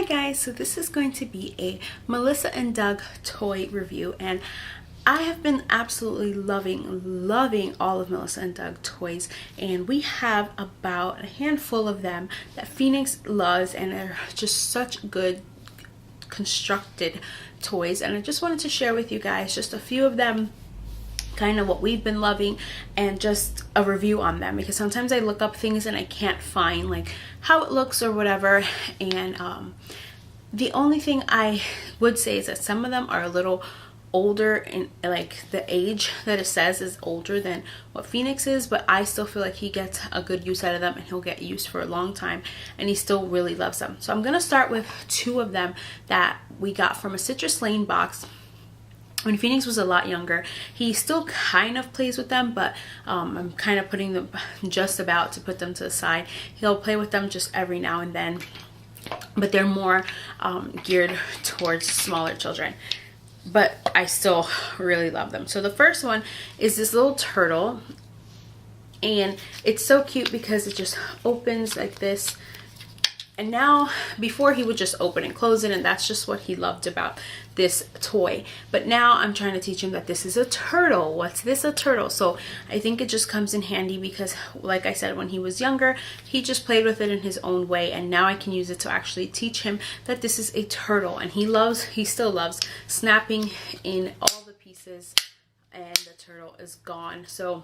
Hi guys, so this is going to be a Melissa and Doug toy review, and I have been absolutely loving all of Melissa and Doug toys, and we have about a handful of them that Phoenix loves, and they're just such good constructed toys, and I just wanted to share with you guys just a few of them, kind of what we've been loving, and just a review on them, because sometimes I look up things and I can't find like how it looks or whatever. And the only thing I would say is that some of them are a little older, and like the age that it says is older than what Phoenix is, but I still feel like he gets a good use out of them, and he'll get used for a long time, and he still really loves them. So I'm gonna start with two of them that we got from a Citrus Lane box. When Phoenix was a lot younger, he still kind of plays with them, but I'm kind of putting them, just about to put them to the side. He'll play with them just every now and then, but they're more geared towards smaller children. But I still really love them. So the first one is this little turtle, and it's so cute because it just opens like this. And now, before he would just open and close it, and that's just what he loved about this toy. But now I'm trying to teach him that this is a turtle. What's this, a turtle? So I think it just comes in handy because, like I said, when he was younger, he just played with it in his own way. And now I can use it to actually teach him that this is a turtle. And he still loves snapping in all the pieces, and the turtle is gone. So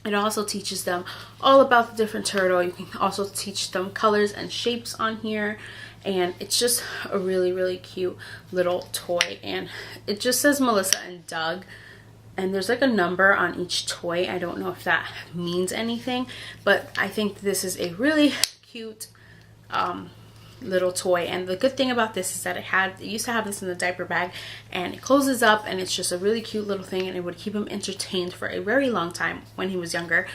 it also teaches them all about the different turtle. You can also teach them colors and shapes on here, and it's just a really cute little toy. And it just says Melissa and Doug, and there's like a number on each toy. I don't know if that means anything, but I think this is a really cute little toy. And the good thing about this is that it used to have this in the diaper bag, and it closes up, and it's just a really cute little thing, and it would keep him entertained for a very long time when he was younger.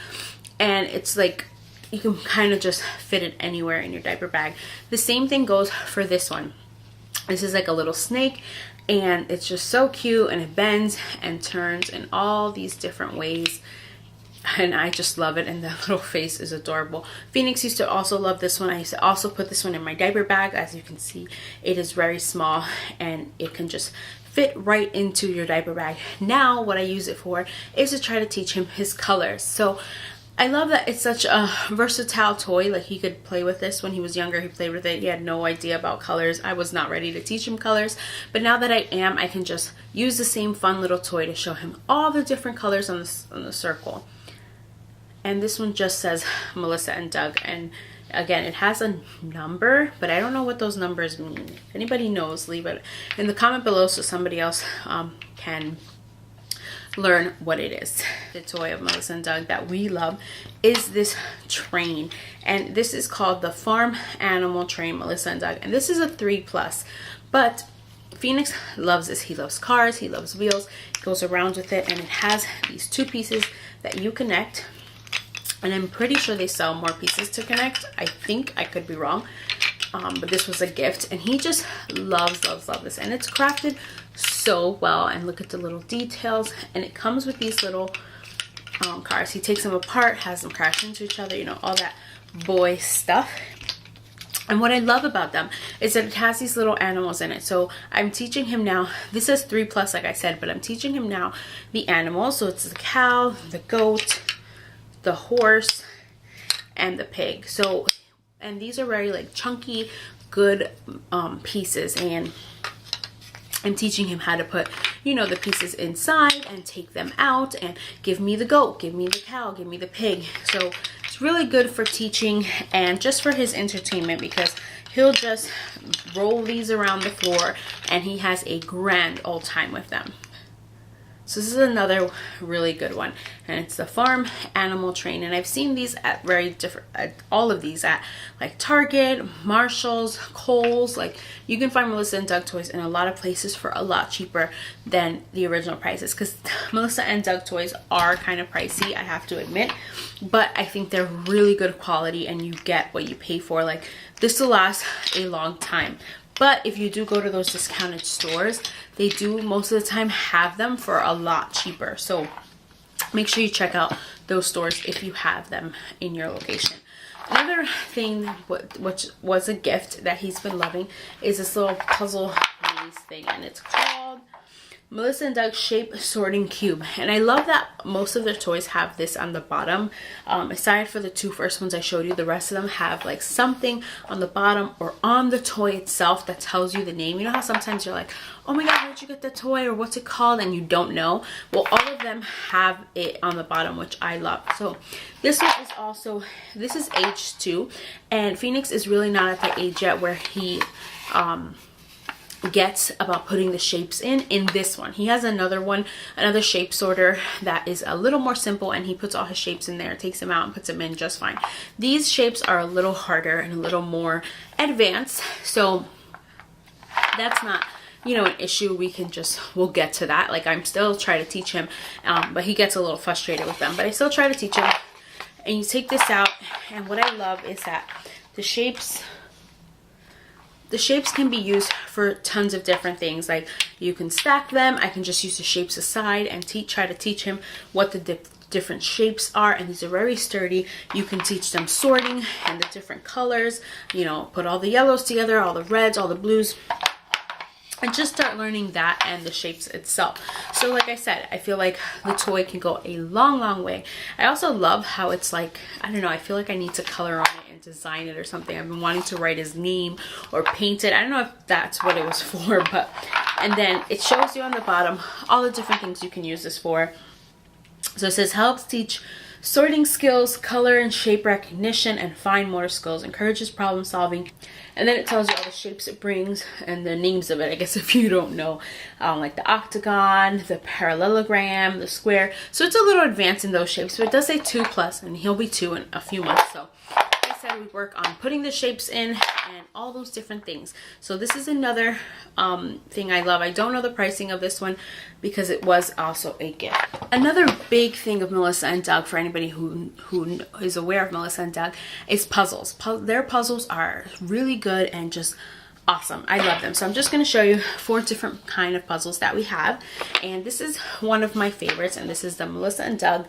And it's like you can kind of just fit it anywhere in your diaper bag. The same thing goes for this one. This is like a little snake, and it's just so cute, and it bends and turns in all these different ways, and I just love it, and the little face is adorable. Phoenix used to also love this one. I used to also put this one in my diaper bag. As you can see, it is very small, and it can just fit right into your diaper bag. Now what I use it for is to try to teach him his colors. So I love that it's such a versatile toy. Like, he could play with this when he was younger. He played with it. He had no idea about colors. I was not ready to teach him colors, but now that I am, I can just use the same fun little toy to show him all the different colors on the circle. And this one just says Melissa and Doug, and again, it has a number, but I don't know what those numbers mean. If anybody knows, leave it in the comment below so somebody else can learn what it is. The toy of Melissa and Doug that we love is this train, and this is called the Farm Animal Train Melissa and Doug, and this is a 3+, but Phoenix loves this. He loves cars, he loves wheels, he goes around with it, and it has these two pieces that you connect. And I'm pretty sure they sell more pieces to connect. I think, I could be wrong, but this was a gift, and he just loves this. And it's crafted so well, and look at the little details. And it comes with these little cars. He takes them apart, has them crash into each other, you know, all that boy stuff. And what I love about them is that it has these little animals in it. So I'm teaching him now, this is 3+, like I said, but I'm teaching him now the animals. So it's the cow, the goat, the horse, and the pig. So, and these are very like chunky, good pieces, and I'm teaching him how to put, you know, the pieces inside and take them out, and give me the goat, give me the cow, give me the pig. So it's really good for teaching and just for his entertainment, because he'll just roll these around the floor, and he has a grand old time with them. So this is another really good one, and it's the Farm Animal Train, and I've seen these at all of these at like Target, Marshalls, Kohl's. Like, you can find Melissa and Doug toys in a lot of places for a lot cheaper than the original prices, because Melissa and Doug toys are kind of pricey, I have to admit, but I think they're really good quality, and you get what you pay for. Like, this will last a long time. But if you do go to those discounted stores, they do most of the time have them for a lot cheaper. So make sure you check out those stores if you have them in your location. Another thing which was a gift that he's been loving is this little puzzle maze thing, and it's called Melissa and Doug Shape Sorting Cube. And I love that most of their toys have this on the bottom. Aside for the two first ones I showed you, the rest of them have like something on the bottom or on the toy itself that tells you the name. You know how sometimes you're like, oh my god, where'd you get the toy, or what's it called, and you don't know? Well, all of them have it on the bottom, which I love. So this one is also, this is age 2, and Phoenix is really not at the age yet where he gets about putting the shapes in this one. He has another shape sorter that is a little more simple, and he puts all his shapes in there, takes them out and puts them in just fine. These shapes are a little harder and a little more advanced, so that's not, you know, an issue. We'll get to that. Like, I'm still trying to teach him, but he gets a little frustrated with them, but I still try to teach him. And you take this out, and what I love is that the shapes can be used for tons of different things. Like, you can stack them. I can just use the shapes aside and try to teach him what the different shapes are, and these are very sturdy. You can teach them sorting and the different colors, you know, put all the yellows together, all the reds, all the blues, and just start learning that and the shapes itself. So like I said, I feel like the toy can go a long way. I also love how it's like, I don't know, I feel like I need to color on it and design it or something. I've been wanting to write his name or paint it. I don't know if that's what it was for, but, and then it shows you on the bottom all the different things you can use this for. So it says helps teach sorting skills, color and shape recognition, and fine motor skills, encourages problem solving. And then it tells you all the shapes it brings and the names of it, I guess, if you don't know, like the octagon, the parallelogram, the square. So it's a little advanced in those shapes, but it does say 2+, and he'll be 2 in a few months. So like I said, we work on putting the shapes in and all those different things. So this is another thing I love. I don't know the pricing of this one because it was also a gift. Another big thing of Melissa and Doug, for anybody who is aware of Melissa and Doug, is puzzles. Their puzzles are really good and just awesome. I love them. So I'm just going to show you 4 different kind of puzzles that we have, and this is one of my favorites, and this is the Melissa and Doug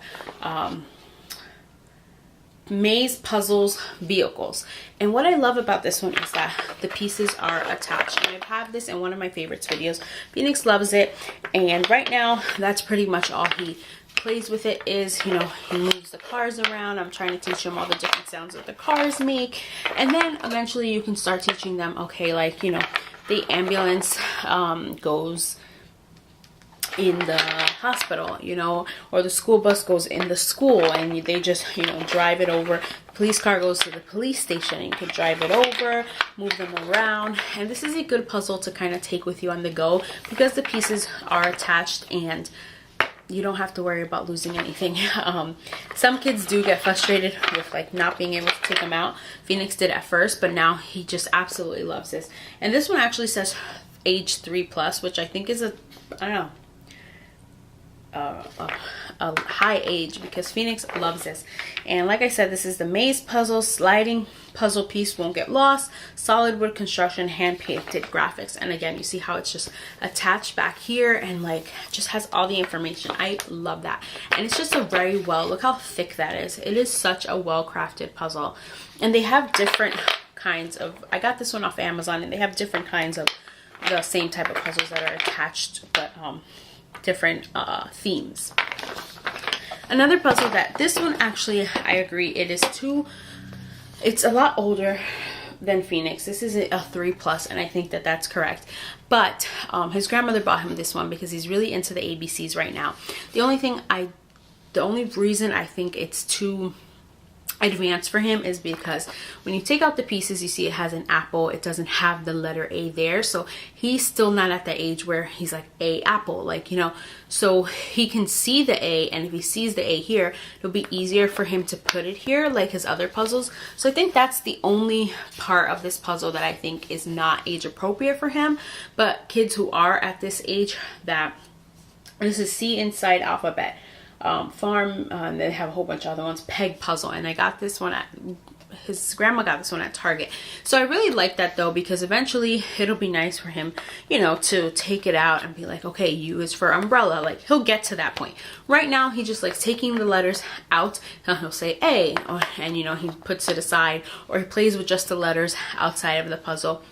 Maze Puzzles Vehicles. And what I love about this one is that the pieces are attached, and I've had this in one of my favorites videos. Phoenix loves it, and right now that's pretty much all he plays with it is, you know, he moves the cars around. I'm trying to teach him all the different sounds that the cars make, and then eventually you can start teaching them, okay, like, you know, the ambulance goes in the hospital, you know, or the school bus goes in the school, and they just, you know, drive it over. The police car goes to the police station, and you can drive it over, move them around. And this is a good puzzle to kind of take with you on the go because the pieces are attached and you don't have to worry about losing anything. Some kids do get frustrated with like not being able to take them out. Phoenix did at first, but now he just absolutely loves this. And this one actually says age 3+, which I think is a high age because Phoenix loves this. And like I said, this is the maze puzzle, sliding puzzle piece, won't get lost, solid wood construction, hand painted graphics. And again, you see how it's just attached back here and like just has all the information. I love that. And it's just a very well, look how thick that is. It is such a well crafted puzzle. And they have different kinds of, I got this one off Amazon, and they have different kinds of the same type of puzzles that are attached, but different themes. Another puzzle that this one actually, I agree, it's a lot older than Phoenix. This is a 3+, and I think that that's correct. But his grandmother bought him this one because he's really into the ABCs right now. The only reason I think it's too advanced for him is because when you take out the pieces, you see it has an apple. It doesn't have the letter A there, so he's still not at the age where he's like A apple, like, you know, so he can see the A, and if he sees the A here, it'll be easier for him to put it here like his other puzzles. So I think that's the only part of this puzzle that I think is not age appropriate for him. But kids who are at this age, that this is C inside alphabet, farm, and they have a whole bunch of other ones, peg puzzle, and I got this one at his grandma got this one at Target. So I really like that though, because eventually it'll be nice for him, you know, to take it out and be like, okay, U is for umbrella. Like, he'll get to that point. Right now he just likes taking the letters out, and he'll say A, and you know, he puts it aside, or he plays with just the letters outside of the puzzle.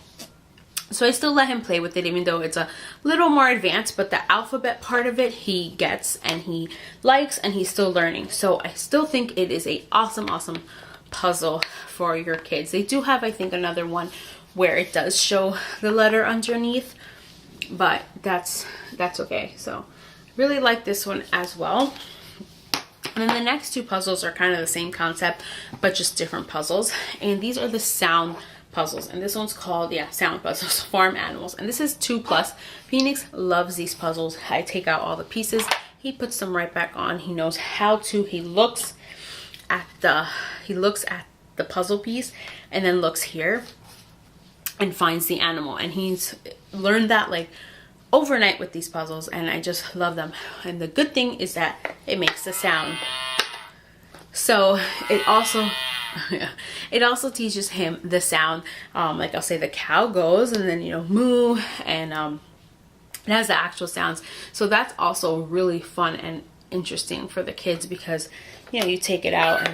So I still let him play with it, even though it's a little more advanced, but the alphabet part of it he gets and he likes, and he's still learning. So I still think it is a awesome puzzle for your kids. They do have, I think, another one where it does show the letter underneath, but that's okay. So really like this one as well. And then the next two puzzles are kind of the same concept, but just different puzzles. And these are the sound puzzles, and this one's called, yeah, sound puzzles, farm animals, and this is 2+. Phoenix loves these puzzles. I take out all the pieces, he puts them right back on. He knows how to. He looks at the puzzle piece and then looks here and finds the animal, and he's learned that like overnight with these puzzles, and I just love them. And the good thing is that it makes the sound, so it also it also teaches him the sound. Like I'll say the cow goes, and then, you know, moo, and it has the actual sounds. So that's also really fun and interesting for the kids, because, you know, you take it out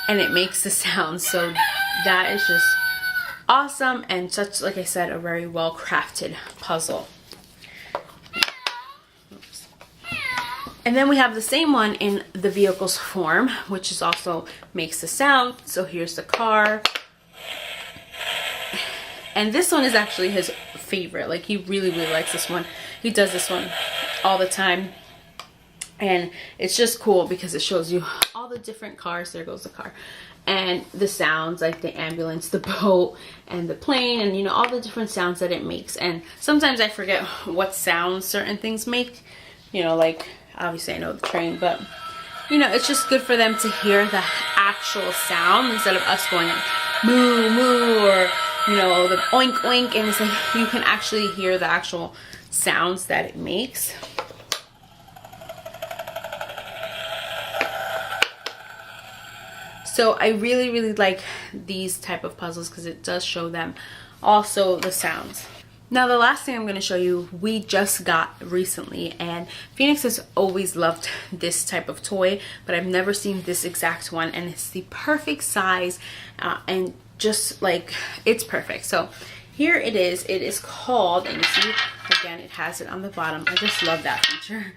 and it makes the sound. So that is just awesome, and such, like I said, a very well crafted puzzle. And then we have the same one in the vehicles form, which is also makes the sound. So here's the car. And this one is actually his favorite. Like, he really likes this one. He does this one all the time. And it's just cool because it shows you all the different cars. There goes the car. And the sounds, like the ambulance, the boat, and the plane, and, you know, all the different sounds that it makes. And sometimes I forget what sounds certain things make. You know, like, obviously I know the train, but, you know, it's just good for them to hear the actual sound instead of us going like moo moo, or, you know, the oink oink, and it's like you can actually hear the actual sounds that it makes. So I really like these type of puzzles because it does show them also the sounds. Now the last thing I'm going to show you, we just got recently, and Phoenix has always loved this type of toy, but I've never seen this exact one, and it's the perfect size, and just like, it's perfect. So here it is. It is called, and you see again it has it on the bottom. I just love that feature.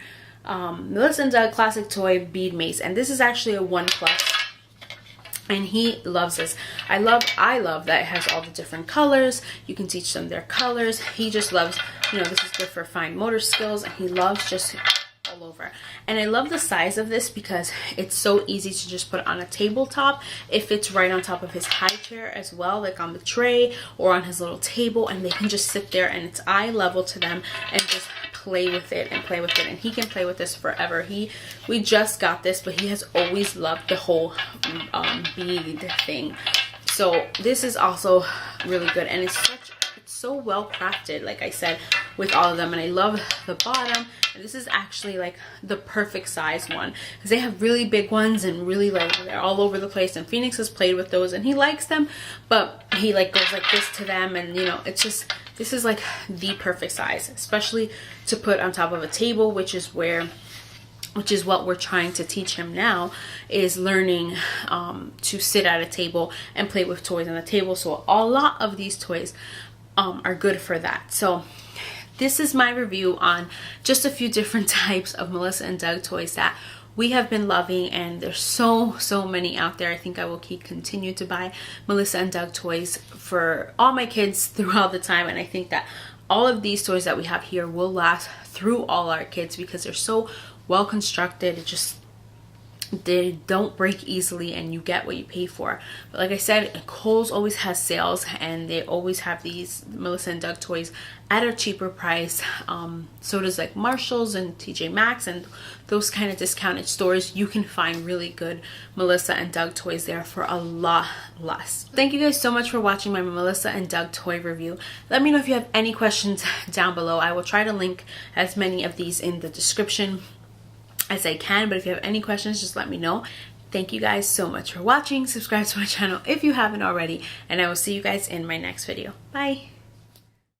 Melissa & Doug Classic Toy Bead Mace, and this is actually a 1+. And he loves this. I love that it has all the different colors. You can teach them their colors. He just loves, you know, this is good for fine motor skills, and he loves just all over. And I love the size of this because it's so easy to just put on a tabletop. It fits right on top of his high chair as well, like on the tray or on his little table, and they can just sit there and it's eye level to them and just play with it, and he can play with this forever. We just got this, but he has always loved the whole bead thing. So this is also really good, and it's so well crafted, like I said, with all of them. And I love the bottom, and this is actually like the perfect size one, because they have really big ones and really, like, they're all over the place, and Phoenix has played with those and he likes them, but he like goes like this to them, and, you know, it's just, this is like the perfect size, especially to put on top of a table, which is what we're trying to teach him now, is learning to sit at a table and play with toys on the table. So a lot of these toys are good for that. So this is my review on just a few different types of Melissa & Doug toys that we have been loving, and there's so many out there. I think I will continue to buy Melissa & Doug toys for all my kids throughout the time, and I think that all of these toys that we have here will last through all our kids because they're so well constructed. They don't break easily, and you get what you pay for. But like I said, Kohl's always has sales, and they always have these Melissa & Doug toys at a cheaper price. So does like Marshall's and TJ Maxx and those kind of discounted stores. You can find really good Melissa & Doug toys there for a lot less. Thank you guys so much for watching my Melissa & Doug toy review. Let me know if you have any questions down below. I will try to link as many of these in the description as I can, but if you have any questions, just let me know. thank you guys so much for watching. Subscribe to my channel if you haven't already, and I will see you guys in my next video. Bye!